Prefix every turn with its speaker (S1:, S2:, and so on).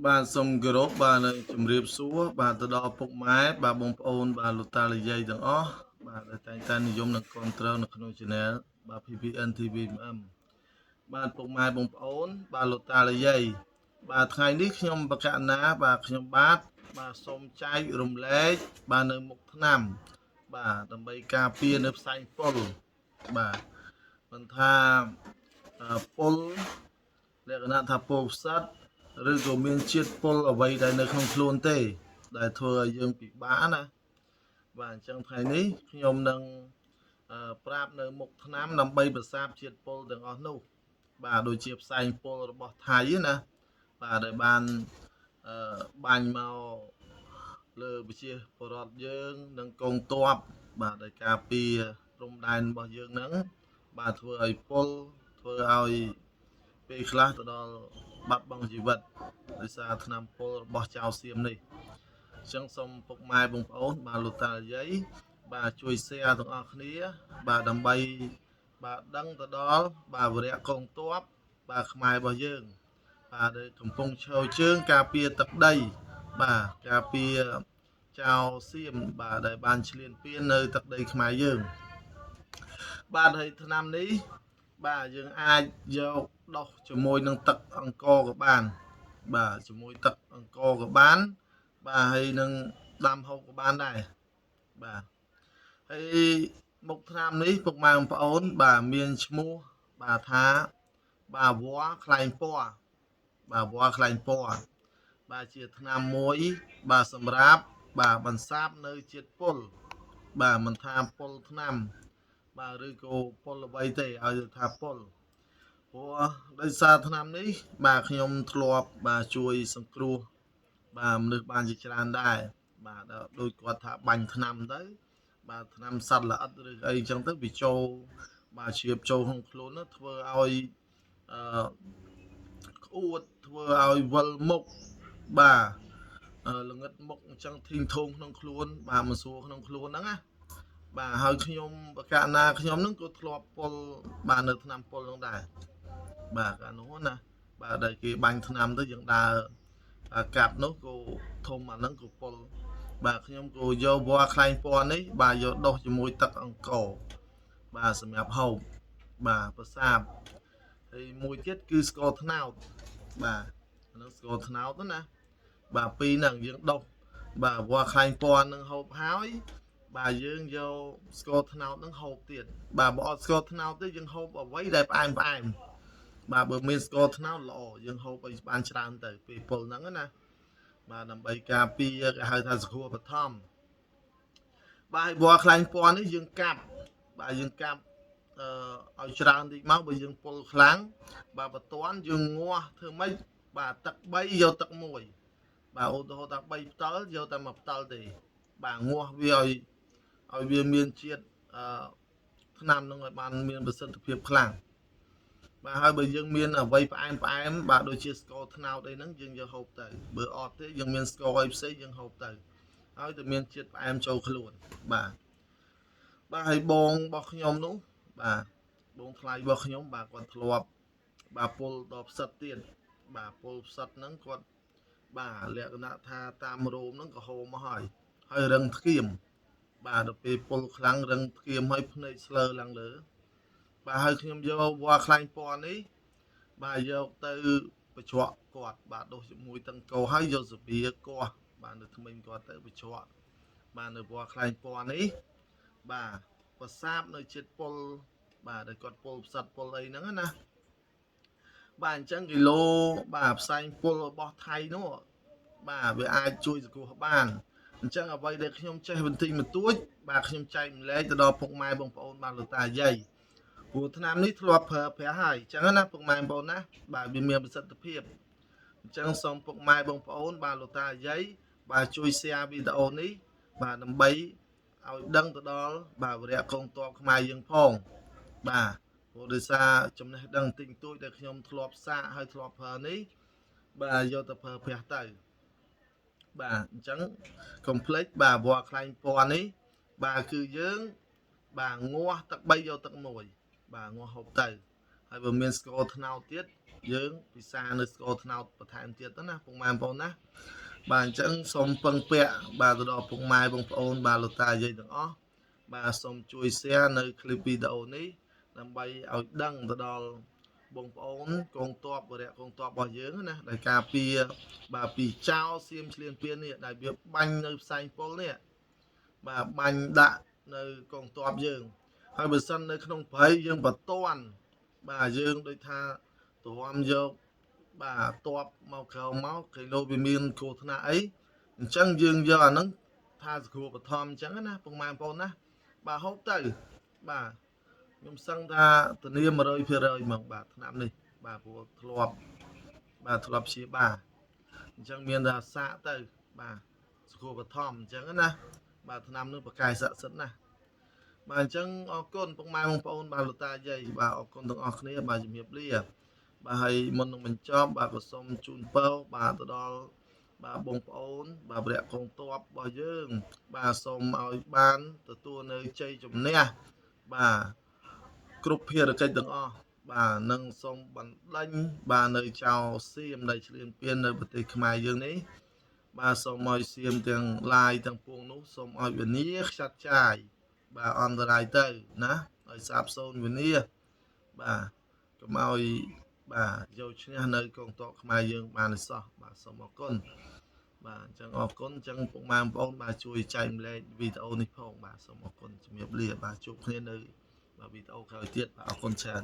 S1: បាទសូមគោរពបាទនៅជំរាបសួរបាទទៅដល់ពុកម៉ែបាទបងប្អូនបាទលោកតាលោកយាយទាំងអស់បាទដែលតែងតែនិយមនិងគ្រប់គ្រងនៅក្នុង Channel បាទ PPN TVMM បាទពុកម៉ែបងប្អូនបាទលោកតាលោកយាយបាទថ្ងៃនេះខ្ញុំបកណាបាទខ្ញុំបាទសូមចែករំលែកបាទនៅមុខឆ្នាំបាទដើម្បីការពារនៅផ្សែងពុលបាទមិនថាពុលលក្ខណៈថាពុលផ្សិតឬក៏មានជាតិពុលអ្វីដែលនៅក្នុងខ្លួនទេដែលធ្វើឲ្យយើងពិបាកណាបាទអញ្ចឹងថ្ងៃនេះខ្ញុំនឹងប្រាប់នៅមុខឆ្នាំដើម្បីប្រសាបជាតិពុលទាំងអស់នោះបាទដូចជាផ្សែងពុលរបស់ថៃណាបាទដែលបានបាញ់មកលើប្រជាពលរដ្ឋយើងនិងកងទ័ពបាទដែលការពារព្រំដែនរបស់យើងហ្នឹងបាទធ្វើឲ្យពុលធ្វើឲ្យពេលខ្លះទៅដល់បាត់បង់ជីវិតដោយសារថ្នាំពុលរបស់ចៅសៀមនេះអញ្ចឹងសូមពុកម៉ែបងប្អូនបាទលោកតាយាយបាទជួយ share ទាំងអស់គ្នាបាទដើម្បីបាទដឹងទៅដល់បាទវរៈកងទ័ពបាទខ្មែររបស់យើងបាទដែលកំពុងឈរជើងការពារទឹកដីបាទការពារចៅសៀមបាទដែលបានឈ្លានពាននៅទឹកដីខ្មែរយើងបាទហើយឆ្នាំនេះបាទយើងអាចយកដោះជាមួយនឹងទឹកអង្គរក៏បានបាទជាមួយទឹកអង្គរក៏បានបាទហើយនឹងដាំហូបក៏បានដែរបាទហើយមុខឆ្នាំនេះពុកម៉ែបងប្អូនបាទមានឈ្មោះបាទថាបាទវល្លិខ្លែងពណ៌បាទវល្លិខ្លែងពណ៌បាទជាឆ្នាំមួយបាទសម្រាប់បាទបន្សាបនៅជាតិពុលបាទមិនថាពុលឆ្នាំបាទឬក៏ពុលអ្វីទេឲ្យថាពុលព្រោះដោយសារឆ្នាំនេះបាទខ្ញុំធ្លាប់បាទជួយសង្គ្រោះបាទមនុស្សបានជាច្រើនដែរបាទដូចគាត់ថាបាញ់ឆ្នាំទៅបាទឆ្នាំសត្វល្អិតឬអីចឹងទៅវាចូលបាទជ្រាបចូលក្នុងខ្លួននោះធ្វើឲ្យអឺក្អួតធ្វើឲ្យវិលមុខបាទល្ងិតមុខអញ្ចឹងធីងធងក្នុងខ្លួនបាទមិនស្រួលក្នុងខ្លួនហ្នឹងណាបាទហើយខ្ញុំបកណាខ្ញុំនឹងក៏ធ្លាប់ពុលបាទនៅឆ្នាំពុលហ្នឹងដែរបាទកាលនោះណាបាទដែលគេបាញ់ឆ្នាំទៅយើងដើរកាប់នោះក៏ធំអាហ្នឹងក៏ពុលបាទខ្ញុំក៏យកវល្លិខ្លែងពណ៌នេះបាទយកដុសជាមួយទឹកអង្ករបាទសម្រាប់ហូបបាទប្រសាបហើយមួយទៀតគឺស្ករត្នោតបាទហ្នឹងស្ករត្នោតណាបាទពីរហ្នឹងយើងដុសបាទវល្លិខ្លែងពណ៌នឹងហូបហើយបាទយើងយកស្ករត្នោតនឹងហូបទៀតបាទបើអត់ស្ករត្នោតទេយើងហូបអ្វីដែលផ្អែមបាទបើមានស្ករត្នោតល្អយើងហូបឲ្យបានច្រើនទៅពេលពុលហ្នឹងណាបាទដើម្បីការពារគេហៅថាសុខបឋមបាទហើយវល្លិខ្លែងពណ៌នេះយើងកាប់បាទយើងកាប់ឲ្យច្រើនតិចមកបើយើងពុលខ្លាំងបាទបន្ទាន់យើងងាស់ធ្វើម៉េចបាទទឹក3យកទឹក1បាទឧទាហរណ៍ថា3ផ្តិលយកតែ1ផ្តិលទេបាទងាស់វាឲ្យវាមានជាតិថ្នាំនឹងឲ្យបានមានប្រសិទ្ធភាពខ្លាំងបាទហើយបើយើងមានអ្វីផ្អែមបាទដូចជាស្ករត្នោតអីហ្នឹងយើងយកហូបទៅបើអត់ទេយើងមានស្ករអីផ្សេងយើងហូបទៅហើយតែមានជាតិផ្អែមចូលខ្លួនបាទហើយបងរបស់ខ្ញុំនោះបាទបងថ្លៃរបស់ខ្ញុំបាទគាត់ធ្លាប់បាទពុលដល់ផ្សិតទៀតបាទពុលផ្សិតហ្នឹងគាត់បាទលក្ខណៈថាតាមរោមហ្នឹងក៏ហូរមកហើយរឹងធ្គាមបាទដល់ពេលពុលខ្លាំងរឹងធ្គាមហើយភ្នែកស្លើឡើងលើបាទហើយខ្ញុំយកវល្លិខ្លែងពណ៌នេះបាទយកទៅបញ្ច្រក់គាត់បាទដុសជាមួយទឹកកោហើយយកសាប៊ីគាស់បាទនៅថ្មិញគាត់ទៅបញ្ច្រក់បាទនៅវល្លិខ្លែងពណ៌នេះបាទប្រសាបនៅជាតិពុលបាទដែលគាត់ពុលផ្សិតពុលអីហ្នឹងណាបាទអញ្ចឹងគីឡូបាទផ្សែងពុលរបស់ថៃនោះបាទវាអាចជួយសង្គ្រោះបានអញ្ចឹងអ្វីដែលខ្ញុំចេះបន្តិចបន្តួចបាទខ្ញុំចែកម្លែកទៅដល់ពុកម៉ែបងប្អូនបាទលោកតាយាយព្រោះឆ្នាំនេះធ្លាប់ប្រើប្រាស់ហើយអញ្ចឹងណាពុកម៉ែបងប្អូនណាបាទវាមានប្រសិទ្ធភាពអញ្ចឹងសូមពុកម៉ែបងប្អូនបាទលោកតាយាយបាទជួយ share វីដេអូនេះបាទដើម្បីឲ្យដឹងទៅដល់បាទវរៈកងទ័ពខ្មែរយើងផងបាទព្រោះដោយសារចំណេះដឹងតិចតួចដែលខ្ញុំធ្លាប់សាកហើយធ្លាប់ប្រើនេះបាទយកទៅប្រើប្រាស់ទៅបាទអញ្ចឹងកុំភ្លេចបាទវល្លិខ្លែងពណ៌នេះបាទគឺយើងបាទងាស់ទឹក3យកទឹក1បាទងាស់ហូបទៅ ហើយបើមានស្ករត្នោតទៀតយើងពិសានៅស្ករត្នោតបន្ថែមទៀតទៅណាពុកម៉ែបងប្អូនណាបាទអញ្ចឹងសូមពឹងពាក់បាទទៅដល់ពុកម៉ែបងប្អូនបាទលោកតាយាយទាំងអស់បាទសូមជួយ share នៅ clip វីដេអូនេះដើម្បីឲ្យដឹងទៅដល់បងប្អូនកងទ័ពវរៈកងទ័ពរបស់យើងណាដែលការពារបាទពីចោលសៀមឆ្លៀនពៀននេះដែលវាបាញ់នៅផ្សែងពុលនេះបាទបាញ់ដាក់នៅកងទ័ពយើងហើយបើសិននៅក្នុងព្រៃយើងបតន់បាទយើងដូចថាទ្រាំយកបាទតបមកក្រោមមកគេលោវាមានគ្រោះថ្នាក់អីអញ្ចឹងយើងយកអាហ្នឹងថាសគ្រូបឋមអញ្ចឹងណាពុកម៉ែបងប្អូនណាបាទហូបទៅបាទខ្ញុំសឹងថាធានា 100% ហ្មងបាទថ្នាំនេះបាទព្រោះធ្លាប់ព្យាបាលអញ្ចឹងមានថាសាកទៅបាទសគ្រូបឋមអញ្ចឹងណាបាទថ្នាំនឹងប្រកែស័ក្តិសិទ្ធិណាបាទអញ្ចឹងអរគុណពុកម៉ែបងប្អូនបាទលោកតាយាយបាទអរគុណទាំងអស់គ្នាបាទជំរាបលាបាទហើយមុននឹងបញ្ចប់បាទក៏សូមជូនពរបាទទៅដល់បាទបងប្អូនបាទវរៈកងទ័ពរបស់យើងបាទសូមឲ្យបានទទួលនៅជ័យជំនះបាទគ្រប់ភារកិច្ចទាំងអស់បាទនឹងសូមបណ្ដេញបាទនៅចៅសៀមដែលឆ្លៀនពៀននៅប្រទេសខ្មែរយើងនេះបាទសូមឲ្យសៀមទាំងឡាយទាំងពួងនោះសូមឲ្យវិនាខ្ចាត់ចាយបាទអន្តរាយទៅណាឲ្យសាបសូន្យវិនាបាទកុំឲ្យបាទយកឈ្នះនៅកងទ័ពខ្មែរយើងបានទេសោះបាទសូមអរគុណបាទអញ្ចឹងអរគុណអញ្ចឹងពុកម៉ែបងប្អូនបាទជួយចែកម្លែកវីដេអូនេះផងបាទសូមអរគុណជំរាបលាបាទជួបគ្នានៅបាទវីដេអូក្រោយទៀតបាទអរគុណច្រើន